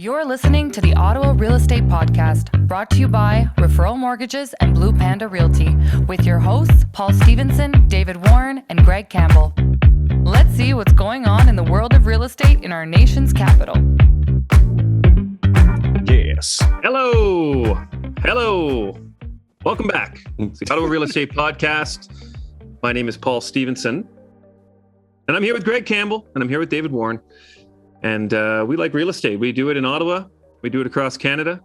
You're listening to the Ottawa Real Estate Podcast, brought to you by Referral Mortgages and Blue Panda Realty, with your hosts, Paul Stevenson, David Warren, and Greg Campbell. Let's see what's going on in the world of real estate in our nation's capital. Yes. Hello. Welcome back to the Ottawa Real Estate Podcast. My name is Paul Stevenson, and I'm here with Greg Campbell, and I'm here with David Warren. And we like real estate. We do it in Ottawa. We do it across Canada.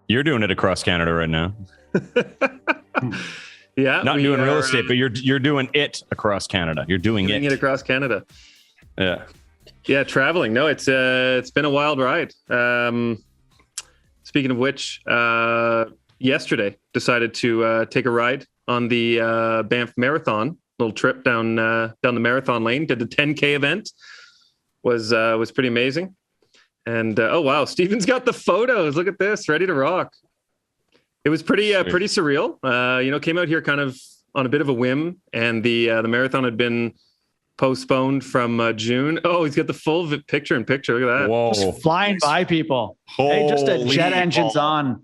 You're doing it across Canada right now. Yeah, not doing real estate, but you're doing it across Canada. You're doing it across Canada. Yeah, traveling. No, it's been a wild ride. Speaking of which, yesterday decided to take a ride on the Banff Marathon. Little trip down the marathon lane. Did the 10K event. Was pretty amazing. And oh wow, Stephen's got the photos. Look at this, ready to rock. It was pretty surreal. Came out here kind of on a bit of a whim, and the marathon had been postponed from June. Oh, he's got the full picture in picture. Look at that. Whoa. Just flying by people. Hey, just a jet engine's on.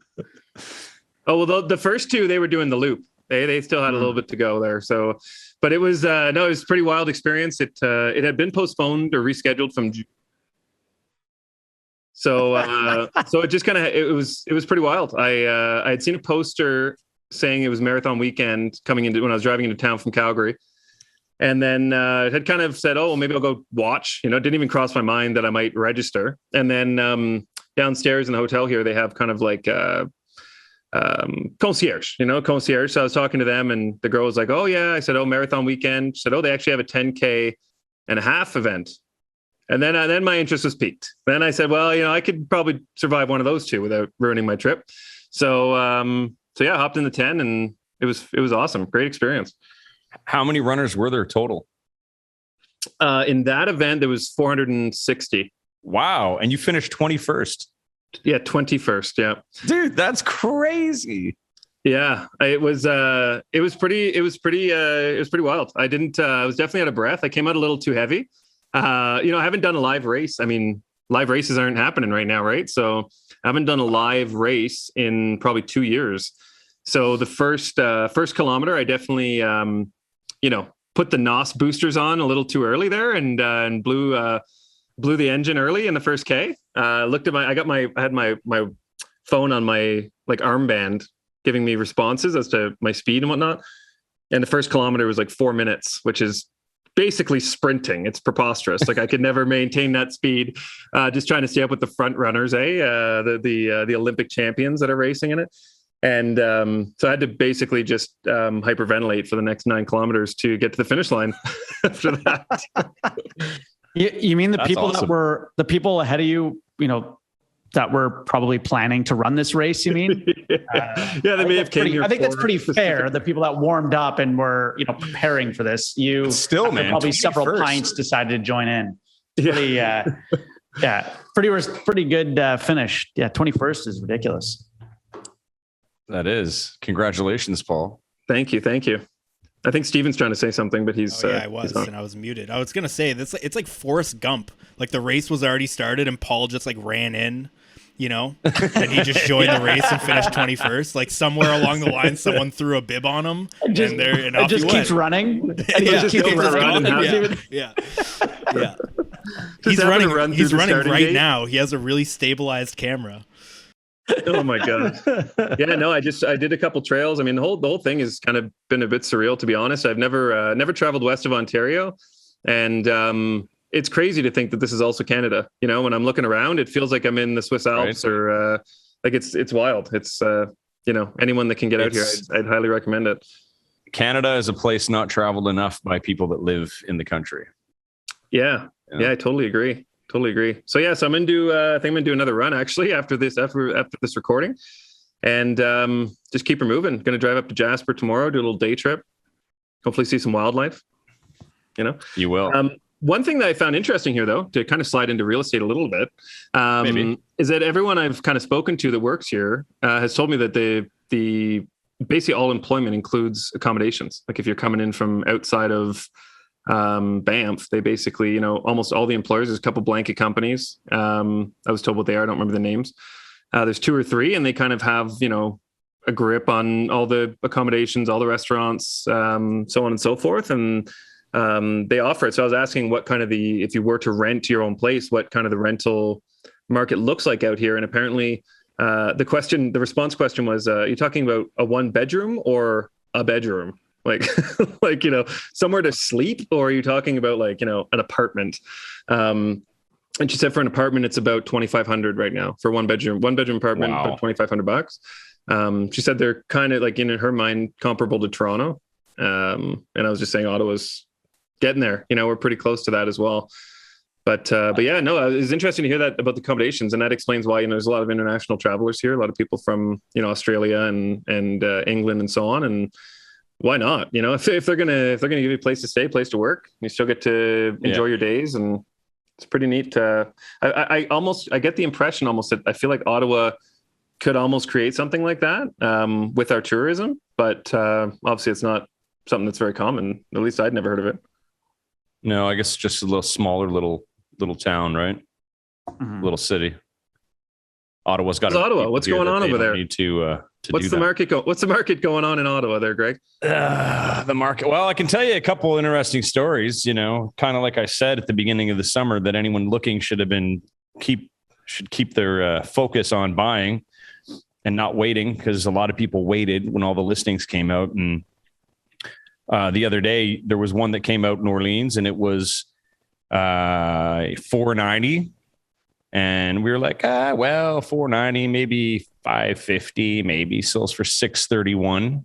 Oh, well, the first two, they were doing the loop. They still had a little bit to go there. So, but it was it was a pretty wild experience. It had been postponed or rescheduled from June. So so it just kind of it was pretty wild. I had seen a poster saying it was marathon weekend coming into when I was driving into town from Calgary, and then it had kind of said, oh, well, maybe I'll go watch. It didn't even cross my mind that I might register. And then downstairs in the hotel here, they have kind of like concierge. So I was talking to them, and the girl was like, oh yeah. I said, oh, marathon weekend. She said, oh, they actually have a 10K and a half event. And then my interest was piqued. Then I said, well, I could probably survive one of those two without ruining my trip. So yeah, I hopped in the 10, and it was awesome. Great experience. How many runners were there total? In that event, there was 460. Wow. And you finished 21st. Yeah, 21st. Yeah, dude, that's crazy. Yeah, it was pretty wild. I was definitely out of breath. I came out a little too heavy. I haven't done a live race. I mean, live races aren't happening right now, right? So I haven't done a live race in probably 2 years. So the first kilometer, I definitely, put the NOS boosters on a little too early there, and blew the engine early in the first K. I had my phone on my armband giving me responses as to my speed and whatnot. And the first kilometer was 4 minutes, which is basically sprinting. It's preposterous. I could never maintain that speed. Just trying to stay up with the front runners, the Olympic champions that are racing in it. And so I had to basically just hyperventilate for the next 9 kilometers to get to the finish line after that. You mean That's people awesome. that were the people ahead of you, that were probably planning to run this race, you mean? Yeah, they may have came here. I think that's pretty fair. The people that warmed up and were, preparing for this, still, man, probably several 21st. pints decided to join in. Pretty good finish. Yeah, 21st is ridiculous. That is. Congratulations, Paul. Thank you. I think Stephen's trying to say something, but he's. I was muted. I was gonna say this. It's like Forrest Gump. The race was already started, and Paul just ran in, and he just joined the race and finished 21st. Somewhere along the line, someone threw a bib on him, and off just he keeps went. running. And Yeah. just keeps running. Yeah. He's running right gate. now. He has a really stabilized camera. Oh my god! Yeah, no, I did a couple trails. I mean, the whole thing has kind of been a bit surreal, to be honest. I've never traveled west of Ontario, and it's crazy to think that this is also Canada. When I'm looking around, it feels like I'm in the Swiss Alps, right? Or it's wild. It's anyone that can get out here, I'd highly recommend it. Canada is a place not traveled enough by people that live in the country. Yeah, I totally agree. So yeah, so I'm into. I think I'm gonna do another run actually after this recording, and just keep her moving. Going to drive up to Jasper tomorrow, do a little day trip. Hopefully, see some wildlife. You will. One thing that I found interesting here, though, to kind of slide into real estate a little bit, is that everyone I've kind of spoken to that works here has told me that the basically all employment includes accommodations. If you're coming in from outside of Banff. They basically, almost all the employers, there's a couple blanket companies. I was told what they are. I don't remember the names. There's 2 or 3, and they kind of have, a grip on all the accommodations, all the restaurants, so on and so forth. And they offer it. So I was asking what kind of if you were to rent your own place, what kind of the rental market looks like out here. And apparently the response question was, you're talking about a 1-bedroom or a bedroom? Like, somewhere to sleep, or are you talking about an apartment? And she said for an apartment, it's about $2,500 right now for 1-bedroom apartment, Wow. about $2,500. She said they're kind of in her mind comparable to Toronto. And I was just saying Ottawa's getting there. We're pretty close to that as well. But yeah, no, it was interesting to hear that about the accommodations, and that explains why there's a lot of international travelers here, a lot of people from Australia and England and so on. And why not? If they're gonna give you a place to stay, place to work, you still get to enjoy your days, and it's pretty neat. I get the impression that I feel like Ottawa could almost create something like that with our tourism, but obviously it's not something that's very common. At least I'd never heard of it. No, I guess just a little smaller, little town, right? Mhm. Little city. Ottawa's got. Ottawa? What's going on over there? Need to What's the market What's the market going on in Ottawa there, Greg? The market. Well, I can tell you a couple interesting stories. Kind of like I said at the beginning of the summer, that anyone looking should keep their focus on buying and not waiting, because a lot of people waited when all the listings came out. And the other day there was one that came out in Orleans, and it was $490. And we were like, well, $490, maybe $550, maybe sells for $631,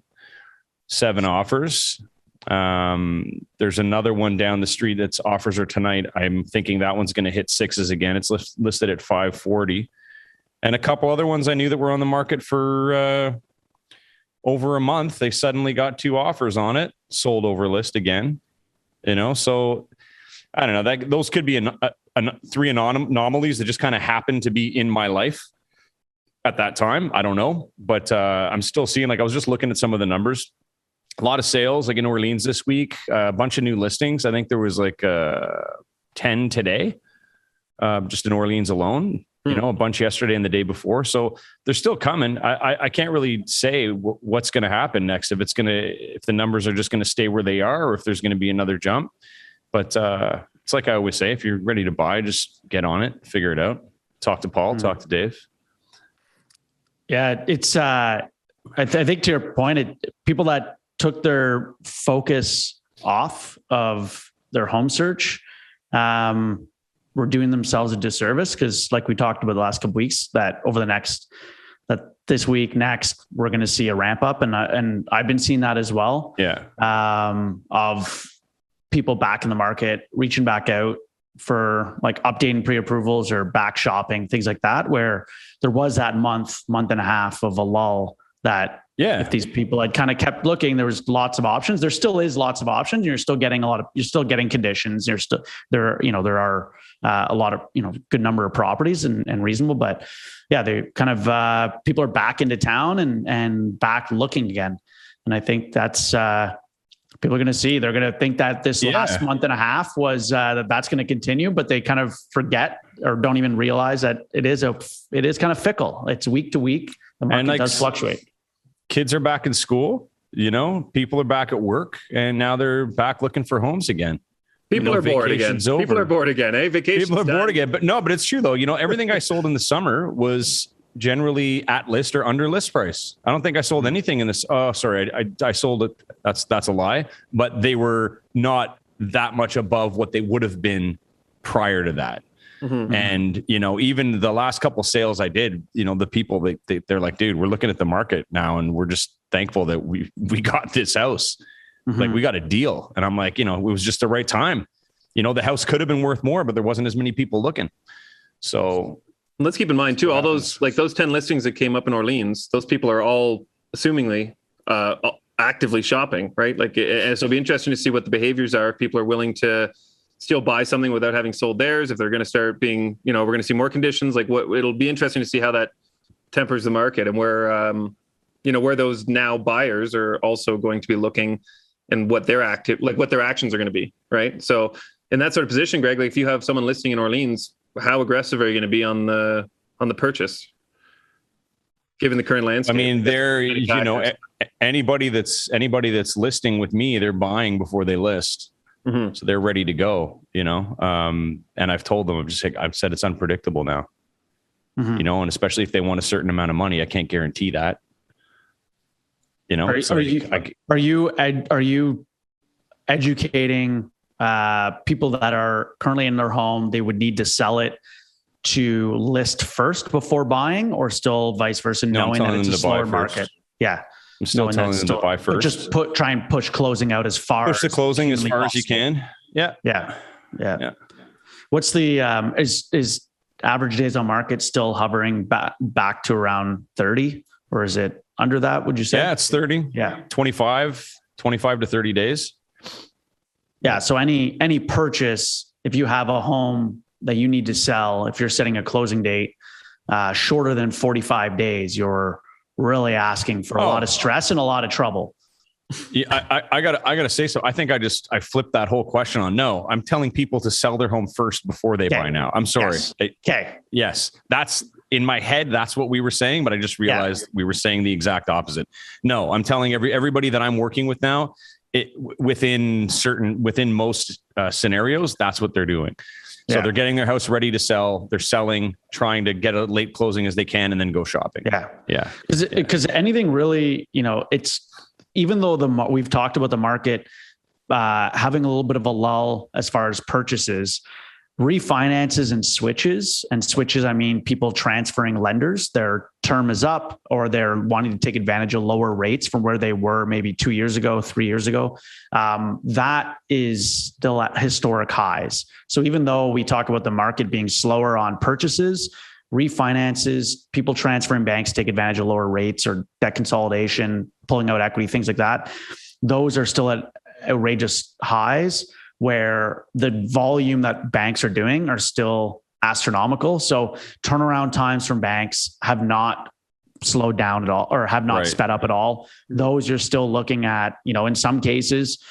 7 offers. There's another one down the street that's offers are tonight. I'm thinking that one's going to hit 6s again. It's listed at $540. And a couple other ones I knew that were on the market for over a month. They suddenly got 2 offers on it, sold over list again. So I don't know, those could be 3 anomalies that just kind of happened to be in my life at that time. I don't know, but I'm still seeing, I was just looking at some of the numbers, a lot of sales in Orleans this week, a bunch of new listings. I think there was 10 today, just in Orleans alone, a bunch yesterday and the day before. So they're still coming. I can't really say what's going to happen next, if the numbers are just going to stay where they are, or if there's going to be another jump. But it's like I always say, if you're ready to buy, just get on it, figure it out. Talk to Paul, talk to Dave. Yeah, it's. I think to your point, people that took their focus off of their home search were doing themselves a disservice, because, like we talked about the last couple of weeks, that this week, next, we're going to see a ramp up, and I've been seeing that as well. Yeah. Of people back in the market, reaching back out for updating pre-approvals or back shopping, things like that, where there was that month and a half of a lull that if these people had kind of kept looking, there was lots of options. There still is lots of options. You're still getting conditions. There are a lot of, good number of properties and reasonable, but yeah, they kind of, people are back into town and back looking again. And I think that's, people are going to see, they're going to think that this last month and a half was that's going to continue, but they kind of forget or don't even realize that it is kind of fickle. It's week to week. The market does fluctuate. Kids are back in school, people are back at work, and now they're back looking for homes again. People are bored again. People are bored again. Vacation's People are done. bored again. But it's true though. Everything I sold in the summer was generally at list or under list price. I don't think I sold anything in this. Oh, sorry. I sold it. That's a lie, but they were not that much above what they would have been prior to that. Mm-hmm. And, even the last couple of sales I did, the people, they're like, dude, we're looking at the market now, and we're just thankful that we got this house. Mm-hmm. We got a deal. And I'm like, it was just the right time. The house could have been worth more, but there wasn't as many people looking. So let's keep in mind too, all those 10 listings that came up in Orleans, those people are all assumingly actively shopping, right? So it'll be interesting to see what the behaviors are. If people are willing to still buy something without having sold theirs, if they're going to start being, we're going to see more conditions, it'll be interesting to see how that tempers the market, and where those now buyers are also going to be looking and what their actions are going to be, right? So in that sort of position, Greg, like if you have someone listing in Orleans, how aggressive are you going to be on the purchase, given the current landscape? I mean, anybody that's listing with me, they're buying before they list. Mm-hmm. So they're ready to go, and I've told them, I've said it's unpredictable now, mm-hmm. And especially if they want a certain amount of money, I can't guarantee that. Are you educating people that are currently in their home, they would need to sell it to list first before buying, or still vice versa, knowing that it's a slower market? Yeah. I'm still telling them to buy first. Just try and push closing out as far as the closing as far as you can. Yeah. What's the is average days on market still hovering back to around 30, or is it under that? Would you say? Yeah, it's 30. Yeah. 25 to 30 days. Yeah. So any purchase, if you have a home that you need to sell, if you're setting a closing date shorter than 45 days, you're really asking for a lot of stress and a lot of trouble. Yeah, I gotta say so. I think I flipped that whole question on. No, I'm telling people to sell their home first before they buy now. I'm sorry. Okay. Yes. That's in my head. That's what we were saying, but I just realized we were saying the exact opposite. No, I'm telling everybody that I'm working with now, within most scenarios, that's what they're doing. So they're getting their house ready to sell. They're selling, trying to get a late closing as they can, and then go shopping. Yeah. Because anything really, it's, even though we've talked about the market having a little bit of a lull as far as purchases, refinances and switches, I mean, people transferring lenders, their term is up, or they're wanting to take advantage of lower rates from where they were maybe 2 years ago, 3 years ago. That is still at historic highs. So even though we talk about the market being slower on purchases, refinances, people transferring banks, take advantage of lower rates or debt consolidation, pulling out equity, things like that, those are still at outrageous highs, where the volume that banks are doing are still astronomical. So turnaround times from banks have not slowed down at all, or have not sped up at all. Those you're still looking at, in some cases,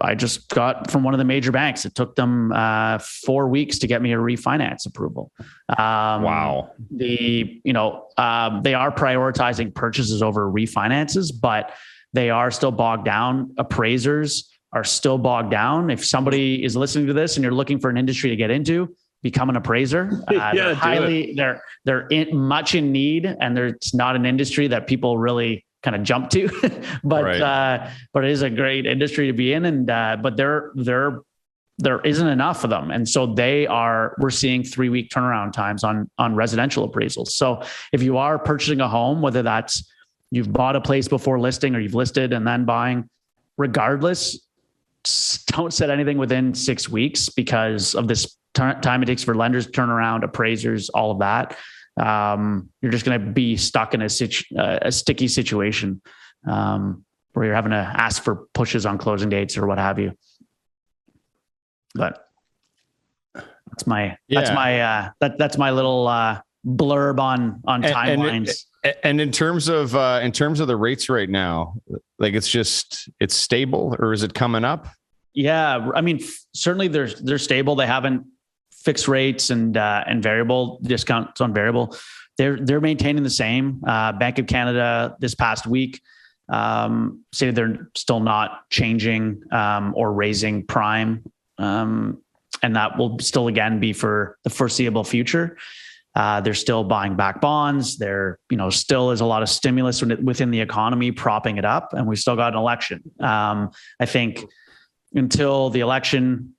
I just got from one of the major banks, it took them 4 weeks to get me a refinance approval. Wow. They are prioritizing purchases over refinances, but they are still bogged down. Appraisers are still bogged down. If somebody is listening to this and you're looking for an industry to get into, become an appraiser. They're much in need, and it's not an industry that people really kind of jump to, but it is a great industry to be in. But there isn't enough of them. And so we're seeing 3-week turnaround times on residential appraisals. So if you are purchasing a home, whether that's you've bought a place before listing, or you've listed and then buying, regardless, don't set anything within 6 weeks because of this time it takes for lenders to turn around, appraisers, all of that. You're just going to be stuck in a sticky situation where you're having to ask for pushes on closing dates or what have you. But that's my little blurb on timelines. And in terms of the rates right now, like it's stable, or is it coming up? Yeah, I mean, certainly they're stable. They haven't fixed rates and variable discounts on variable. They're maintaining the same. Bank of Canada this past week stated they're still not changing or raising prime, and that will still again be for the foreseeable future. They're still buying back bonds. There, still is a lot of stimulus within the economy propping it up, and we've still got an election. I think until the election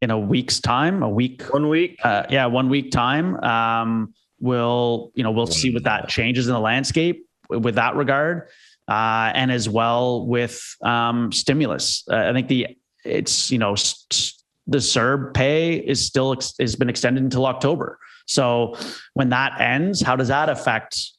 in a week's time, 1 week, 1 week time, we'll see what that changes in the landscape with that regard, and as well with stimulus. I think the CERB pay has been extended until October. So when that ends, how does that affect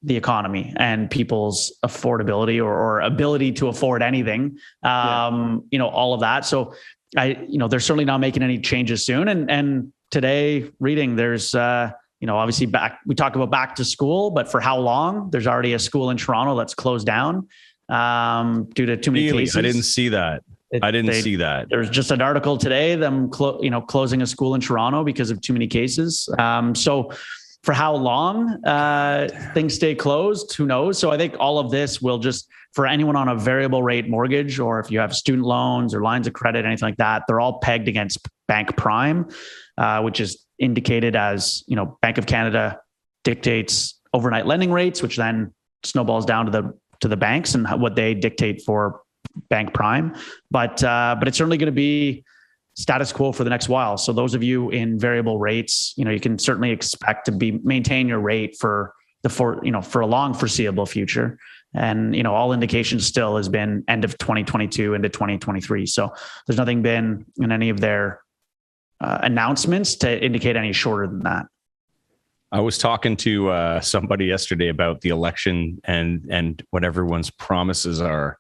the economy and people's affordability or ability to afford anything? All of that. So they're certainly not making any changes soon. And today reading, there's, obviously we talk about back to school, but for how long? There's already a school in Toronto that's closed down. due to too many cases. I didn't see that. See that. There's just an article today, them closing a school in Toronto because of too many cases. So for how long things stay closed, who knows? So I think all of this will just, for anyone on a variable rate mortgage, or if you have student loans or lines of credit, anything like that, they're all pegged against Bank Prime, which is indicated as, Bank of Canada dictates overnight lending rates, which then snowballs down to the banks and what they dictate for Bank Prime. But it's certainly going to be status quo for the next while. So those of you in variable rates, you can certainly expect to maintain your rate for a long foreseeable future. And, all indications still has been end of 2022 into 2023. So there's nothing been in any of their announcements to indicate any shorter than that. I was talking to somebody yesterday about the election and what everyone's promises are.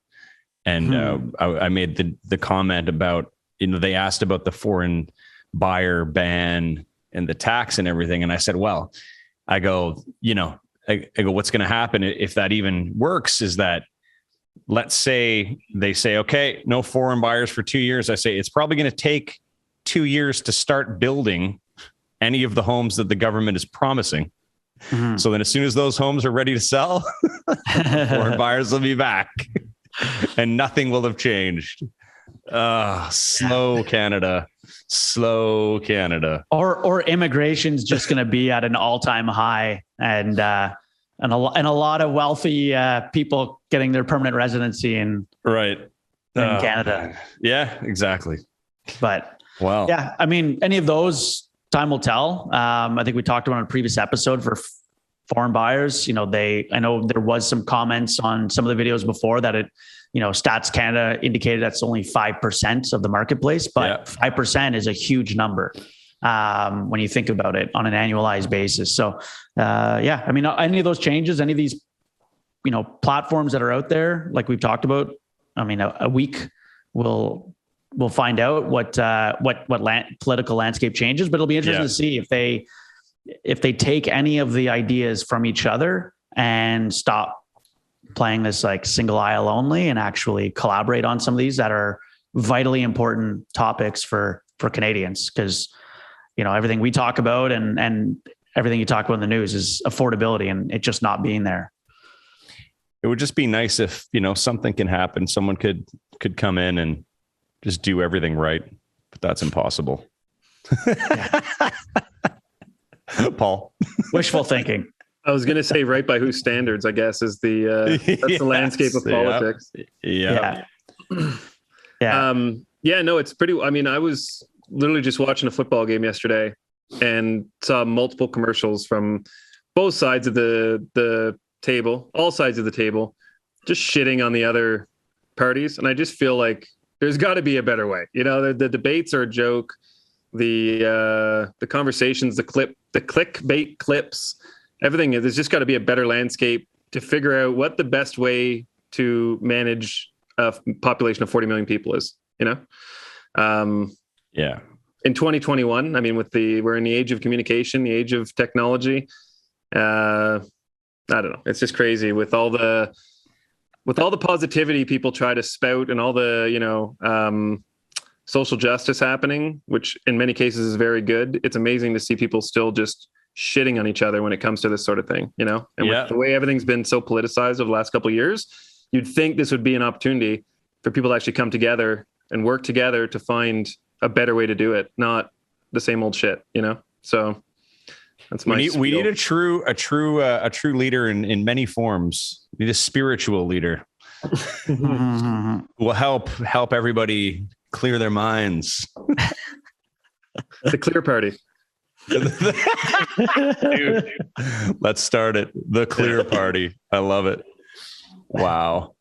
And I made the comment about, they asked about the foreign buyer ban and the tax and everything. And I said, well, I go, what's going to happen if that even works is that, let's say they say, okay, no foreign buyers for 2 years. I say, it's probably going to take 2 years to start building any of the homes that the government is promising. Mm-hmm. So then as soon as those homes are ready to sell, foreign buyers will be back and nothing will have changed. Slow Canada. Or immigration's just going to be at an all-time high, and a lot of wealthy people getting their permanent residency in Canada. Yeah, exactly. But wow. Yeah, I mean, any of those, time will tell. I think we talked about in a previous episode for foreign buyers. I know there was some comments on some of the videos before that Stats Canada indicated that's only 5% of the marketplace, but 5% is a huge number when you think about it on an annualized basis. So, I mean, any of those changes, any of these, platforms that are out there, like we've talked about, I mean, a week we'll find out what political landscape changes, but it'll be interesting to see if they take any of the ideas from each other and stop playing this like single aisle only and actually collaborate on some of these that are vitally important topics for Canadians. Because, everything we talk about and everything you talk about in the news is affordability and it just not being there. It would just be nice if, something can happen. Someone could come in and just do everything right, but that's impossible. Paul. Wishful thinking. I was going to say right by whose standards, I guess, is the that's the landscape of politics. Yeah. No, it's pretty. I mean, I was literally just watching a football game yesterday and saw multiple commercials from both sides of the table, all sides of the table, just shitting on the other parties. And I just feel like there's got to be a better way. The debates are a joke. The conversations, the clickbait clips, everything. There's just got to be a better landscape to figure out what the best way to manage a population of 40 million people is, In 2021, I mean, we're in the age of communication, the age of technology. I don't know. It's just crazy with all the positivity people try to spout and all the, social justice happening, which in many cases is very good. It's amazing to see people still just shitting on each other when it comes to this sort of thing, and with the way everything's been so politicized over the last couple of years, you'd think this would be an opportunity for people to actually come together and work together to find a better way to do it, not the same old shit, So that's my. We need a true leader in many forms. We need a spiritual leader who will help everybody clear their minds. The clear party. Dude, let's start it. The clear party. I love it. Wow.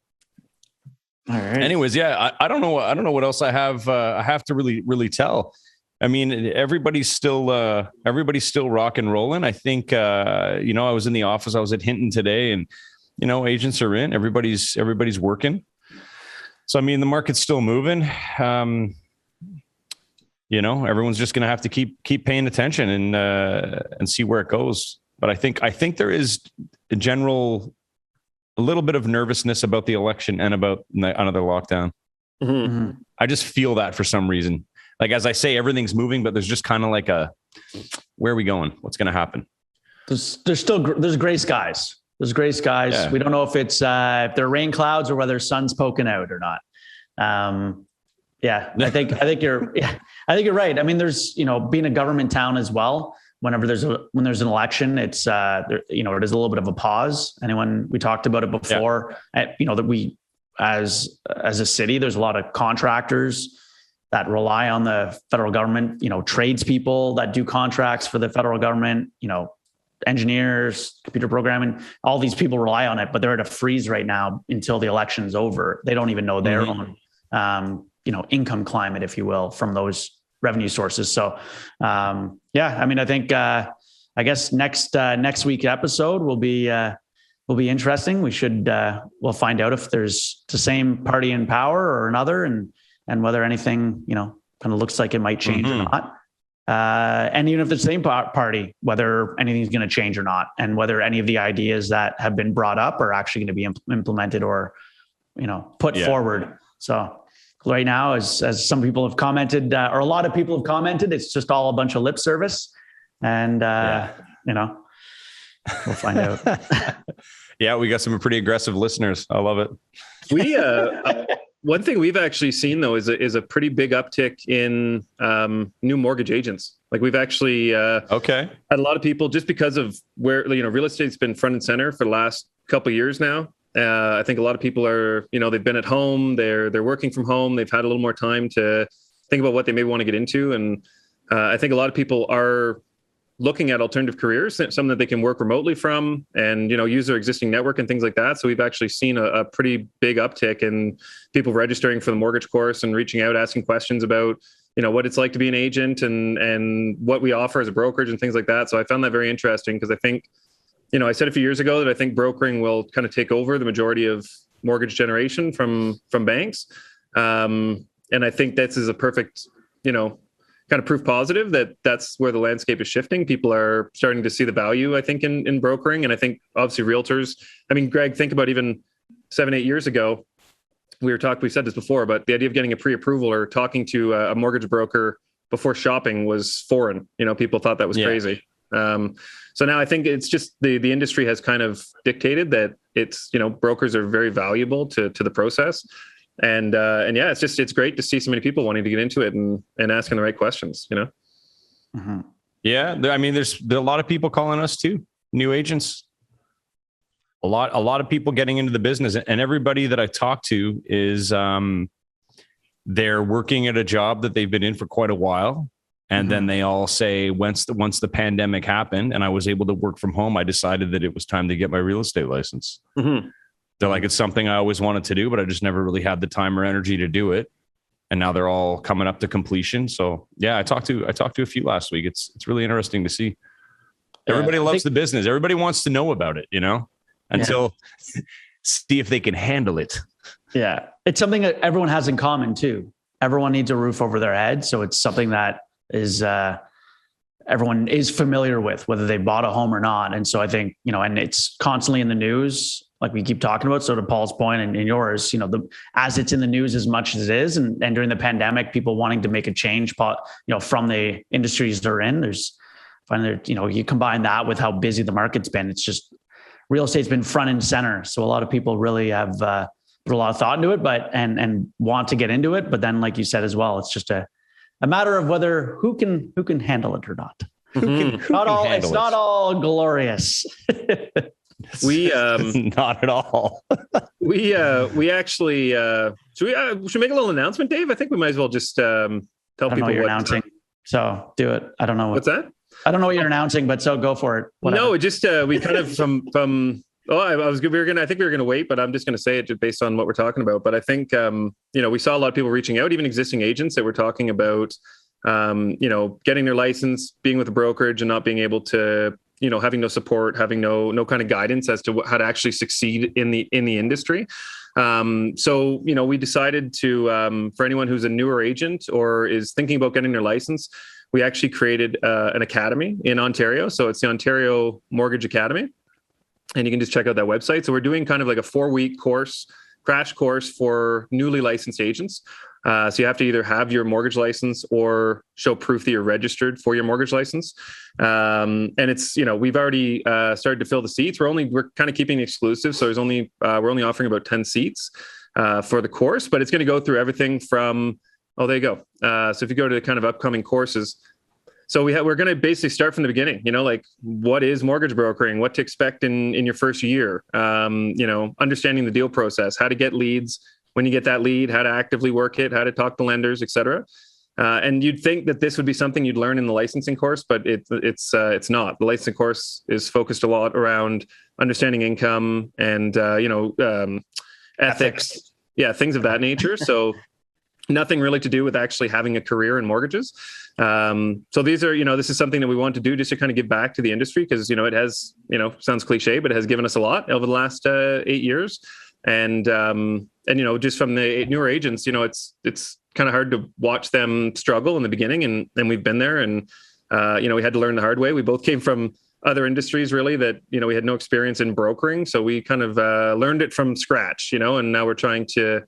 All right. Anyways, I don't know what else I have to really tell. I mean, everybody's still rock and rolling. I think I was in the office. I was at Hinton today, and agents are in. Everybody's working. So I mean, the market's still moving. Everyone's just going to have to keep paying attention and see where it goes. But I think there is a general a little bit of nervousness about the election and about another lockdown. I just feel that for some reason. Like, as I say, everything's moving, but there's just kind of like where are we going? What's going to happen? There's gray skies. There's gray skies. Yeah. We don't know if it's if they're rain clouds or whether sun's poking out or not. I think you're right. I mean, there's, being a government town as well, when there's an election, it's it is a little bit of a pause. And we talked about it before, that we, as a city, there's a lot of contractors that rely on the federal government, tradespeople that do contracts for the federal government, engineers, computer programming, all these people rely on it, but they're at a freeze right now until the election's over. They don't even know their own, income climate, if you will, from those revenue sources. So, I think, I guess next week's episode will be interesting. We'll find out if there's the same party in power or another, and whether anything, kind of looks like it might change or not. And even if it's the same party, whether anything's going to change or not, and whether any of the ideas that have been brought up are actually going to be implemented or, put forward. So right now, as some people have commented, or a lot of people have commented, it's just all a bunch of lip service, and we'll find out. Yeah, we got some pretty aggressive listeners. I love it. We one thing we've actually seen though is a pretty big uptick in new mortgage agents. Like, we've actually had a lot of people, just because of where real estate's been front and center for the last couple of years now. I think a lot of people are, they've been at home, they're working from home, they've had a little more time to think about what they maybe want to get into, and I think a lot of people are looking at alternative careers, something that they can work remotely from, and use their existing network and things like that. So we've actually seen a pretty big uptick in people registering for the mortgage course and reaching out, asking questions about what it's like to be an agent and what we offer as a brokerage and things like that. So I found that very interesting, because I think I said a few years ago that I think brokering will kind of take over the majority of mortgage generation from banks, and I think this is a perfect kind of proof positive that that's where the landscape is shifting. People are starting to see the value, I think, in brokering. And I think obviously realtors, I mean, Greg, think about even 7-8 years ago, we said this before, but the idea of getting a pre-approval or talking to a mortgage broker before shopping was foreign. People thought that was crazy. So now I think it's just the industry has kind of dictated that it's, brokers are very valuable to the process. And it's great to see so many people wanting to get into it and asking the right questions, Yeah. I mean, there's a lot of people calling us too, new agents, a lot of people getting into the business, and everybody that I talk to is, they're working at a job that they've been in for quite a while. And then they all say, once the pandemic happened and I was able to work from home, I decided that it was time to get my real estate license. They're like, it's something I always wanted to do, but I just never really had the time or energy to do it. And now they're all coming up to completion. So I talked to a few last week. It's really interesting to see. Everybody loves the business. Everybody wants to know about it, until see if they can handle it. Yeah. It's something that everyone has in common too. Everyone needs a roof over their head. So it's something that is, everyone is familiar with, whether they bought a home or not. And so I think, and it's constantly in the news, like we keep talking about. So to Paul's point and yours, as it's in the news as much as it is, and during the pandemic, people wanting to make a change, from the industries they're in, you combine that with how busy the market's been. It's just real estate's been front and center. So a lot of people really have put a lot of thought into it, and want to get into it. But then, like you said as well, it's just a matter of whether who can handle it or not. It's not all glorious. We not at all. We actually should we make a little announcement, Dave? I think we might as well just tell people what you're announcing. So do it. I don't know what's that. I don't know what you're announcing, but so go for it. Whatever. No, it just we kind of from. Oh, I think we were gonna wait, but I'm just gonna say it just based on what we're talking about. But I think we saw a lot of people reaching out, even existing agents that were talking about getting their license, being with a brokerage, and not being able to. Having no support, having no kind of guidance as to how to actually succeed in the industry. So we decided to, for anyone who's a newer agent or is thinking about getting their license, we actually created an academy in Ontario. So it's the Ontario Mortgage Academy. and you can just check out that website. So we're doing kind of like a 4-week crash course for newly licensed agents. So you have to either have your mortgage license or show proof that you're registered for your mortgage license. And it's, we've already started to fill the seats. We're kind of keeping it exclusive. So we're only offering about 10 seats for the course, but it's going to go through everything from, there you go. So if you go to the kind of upcoming courses, so we're going to basically start from the beginning, like what is mortgage brokering, what to expect in your first year, understanding the deal process, how to get leads, when you get that lead, how to actively work it, how to talk to lenders, et cetera. And you'd think that this would be something you'd learn in the licensing course, but it's not. The licensing course is focused a lot around understanding income and, ethics. Yeah, things of that nature. So nothing really to do with actually having a career in mortgages. So these are, this is something that we want to do just to kind of give back to the industry because, it has, sounds cliche, but it has given us a lot over the last 8 years. And just from the newer agents, it's kind of hard to watch them struggle in the beginning. And we've been there and, we had to learn the hard way. We both came from other industries really that, we had no experience in brokering. So we kind of learned it from scratch, and now we're trying to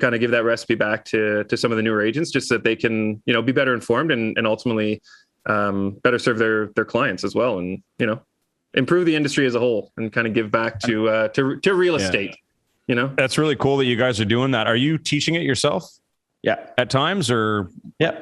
kind of give that recipe back to some of the newer agents just so that they can, be better informed and ultimately better serve their clients as well. And, improve the industry as a whole and kind of give back to real estate. That's really cool that you guys are doing that. Are you teaching it yourself? Yeah. At times or? Yeah.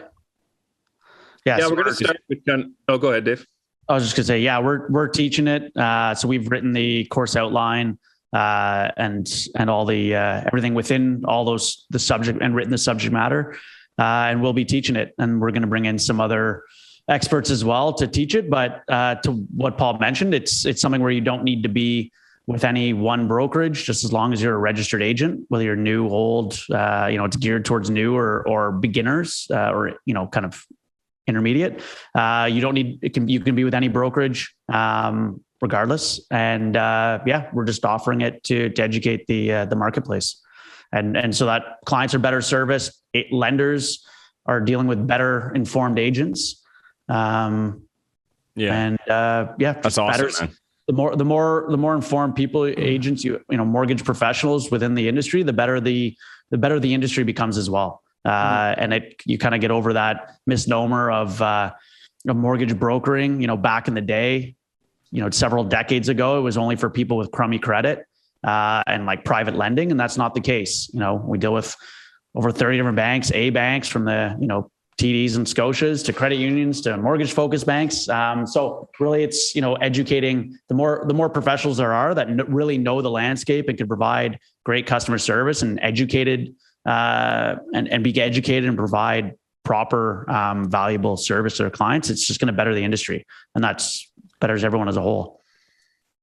Yeah. So we're going to start with go ahead, Dave. I was just going to say, we're teaching it. So we've written the course outline and all the, everything within all the subject and written the subject matter. And we'll be teaching it and we're going to bring in some other experts as well to teach it. But to what Paul mentioned, it's something where you don't need to be with any one brokerage, just as long as you're a registered agent, whether you're new, old, it's geared towards new or beginners or, kind of intermediate. You don't need, you can be with any brokerage regardless. And we're just offering it to educate the marketplace. And so that clients are better serviced, lenders are dealing with better informed agents. That's awesome, better, man. The more informed people, agents, mortgage professionals within the industry, the better the industry becomes as well. And you kind of get over that misnomer of mortgage brokering. Back in the day, several decades ago, it was only for people with crummy credit and like private lending, and that's not the case. We deal with over 30 different banks, banks from the TDs and Scotias to credit unions to mortgage focused banks. So really it's, educating the more professionals there are that really know the landscape and can provide great customer service and educated and be educated and provide proper, valuable service to their clients. It's just going to better the industry and that's betters everyone as a whole.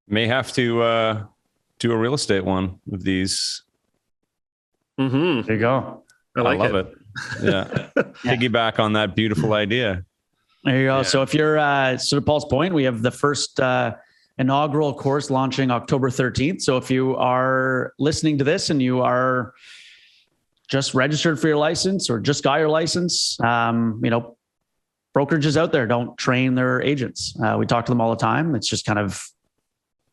May have to do a real estate one with these. Mm-hmm. There you go. I love it. Yeah. Piggyback on that beautiful idea. There you go. Yeah. So if you're, to Paul's point, we have the first inaugural course launching October 13th. So if you are listening to this and you are just registered for your license or just got your license, brokerages out there don't train their agents. We talk to them all the time. It's just kind of,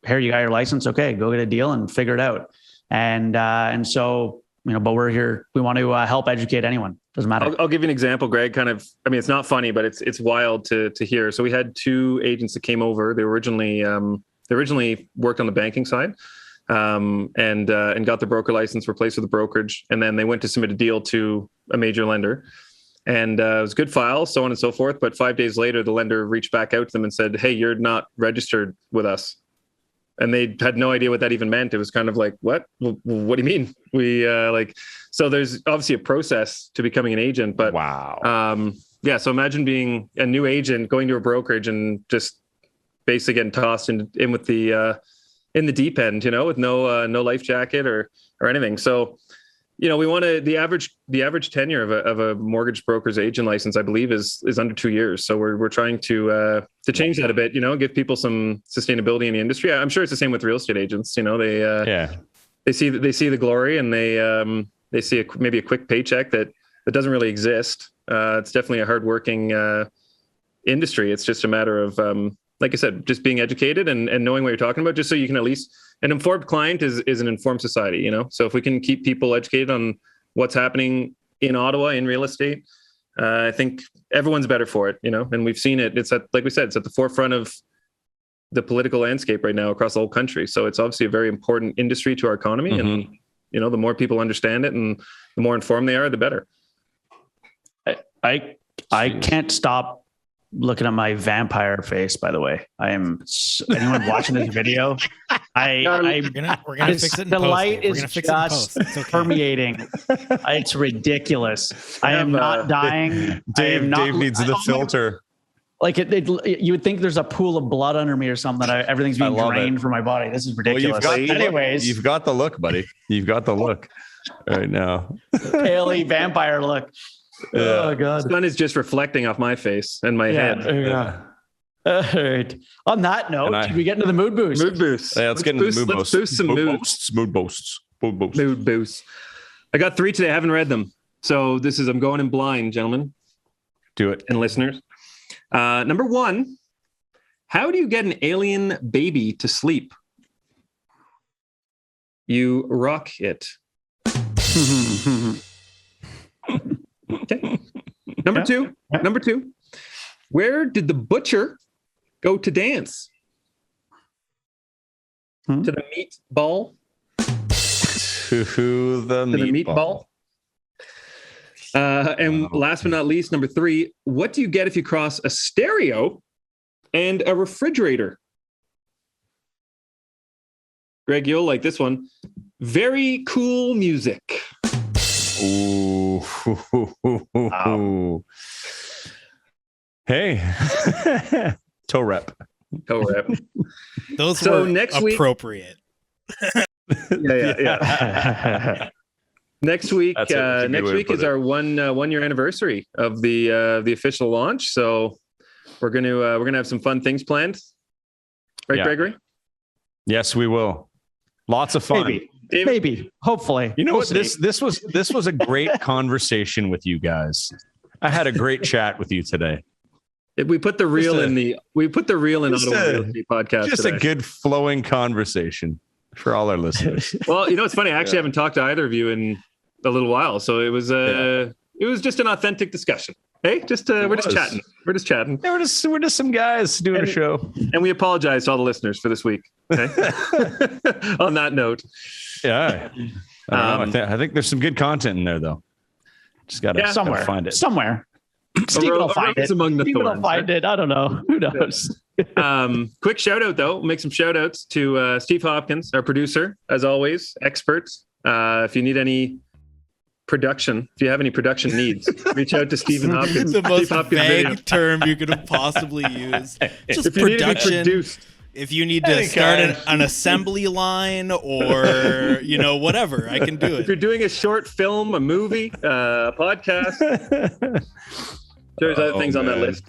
here, you got your license. Okay, go get a deal and figure it out. And so, but we're here. We want to help educate anyone. Doesn't matter. I'll give you an example, Greg. It's not funny, but it's wild to hear. So we had 2 agents that came over. They originally worked on the banking side, and got the broker license, replaced with a brokerage, and then they went to submit a deal to a major lender, and it was a good file, so on and so forth. But 5 days later, the lender reached back out to them and said, "Hey, you're not registered with us." And they had no idea what that even meant. It was kind of like, what? What do you mean? So there's obviously a process to becoming an agent, but wow. So imagine being a new agent going to a brokerage and just basically getting tossed in with in the deep end, with no life jacket or anything. So, we want to, the average tenure of a mortgage broker's agent license, I believe is under 2 years. So we're trying to change that a bit, give people some sustainability in the industry. I'm sure it's the same with real estate agents. They see the glory and they see maybe a quick paycheck that doesn't really exist. It's definitely a hardworking industry. It's just a matter of like I said, just being educated and knowing what you're talking about, just so you can at least, an informed client is an informed society, you know? So if we can keep people educated on what's happening in Ottawa in real estate, I think everyone's better for it, you know? And we've seen it. It's like we said, it's at the forefront of the political landscape right now across the whole country. So it's obviously a very important industry to our economy. Mm-hmm. And, you know, the more people understand it and the more informed they are, the better. I can't stop looking at my vampire face, by the way. Anyone watching this video? We're gonna fix it in the post. light is just permeating. It's ridiculous. I am not dying. Dave needs the filter. Like you would think there's a pool of blood under me or something. That everything's being drained from my body. This is ridiculous. Anyways, you've got the look, buddy. You've got the look right now. Paley vampire look. Yeah. Oh God! The sun is just reflecting off my face and my head. Yeah. All right. On that note, should we get into the mood boost? Mood boost. Yeah, let's get into the mood boost. Let's boost some mood boosts. Mood boosts. I got 3 today. I haven't read them, so I'm going in blind, gentlemen. Do it, and listeners. Number 1, how do you get an alien baby to sleep? You rock it. Okay. Number two, where did the butcher go to dance? To the meat ball? To the meat ball. And last but not least, number 3, what do you get if you cross a stereo and a refrigerator? Greg, you'll like this one. Very cool music. Ooh. Wow. Hey. Toe rep. Those were next appropriate. Yeah. Next week is our one year anniversary of the official launch. So we're gonna have some fun things planned. Right, Gregory? Yes, we will. Lots of fun. Maybe. Hopefully. You know what? This was a great conversation with you guys. I had a great chat with you today. We put the reel in Ottawa Real Estate Podcast. Just today. A good flowing conversation for all our listeners. Well, you know, it's funny. I actually haven't talked to either of you in a little while, so it was just an authentic discussion. Hey, we're just chatting. We're just chatting. Yeah, we're just some guys doing a show, and we apologize to all the listeners for this week. Okay. On that note, yeah, I think there's some good content in there, though. Just gotta find it somewhere. Stephen will find it. Among the Stephen thorns, will find it. I don't know. Who knows? Quick shout out though. Make some shout outs to Steve Hopkins, our producer, as always, experts. If you need any production, if you have any production needs, reach out to Stephen Hopkins. The most vague term you could have possibly used. Just production. If you need to start an assembly line or, whatever, I can do it. If you're doing a short film, a movie, a podcast, there's other things on that list.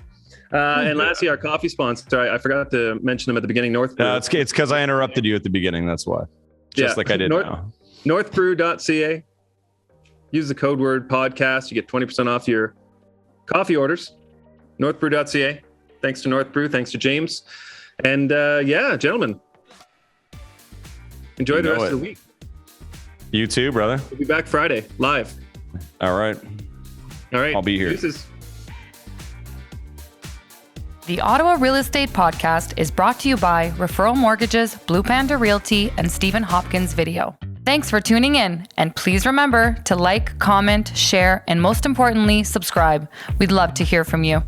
And lastly, our coffee sponsor, I forgot to mention them at the beginning, North Brew. It's because I interrupted you at the beginning. That's why. Like I did now. Northbrew.ca. Use the code word podcast. You get 20% off your coffee orders. Northbrew.ca. Thanks to North Brew. Thanks to James. And gentlemen, enjoy the rest of the week. You too, brother. We'll be back Friday live. All right. I'll be here. Deuces. The Ottawa Real Estate Podcast is brought to you by Referral Mortgages, Blue Panda Realty, and Stephen Hopkins Video. Thanks for tuning in, and please remember to like, comment, share, and most importantly, subscribe. We'd love to hear from you.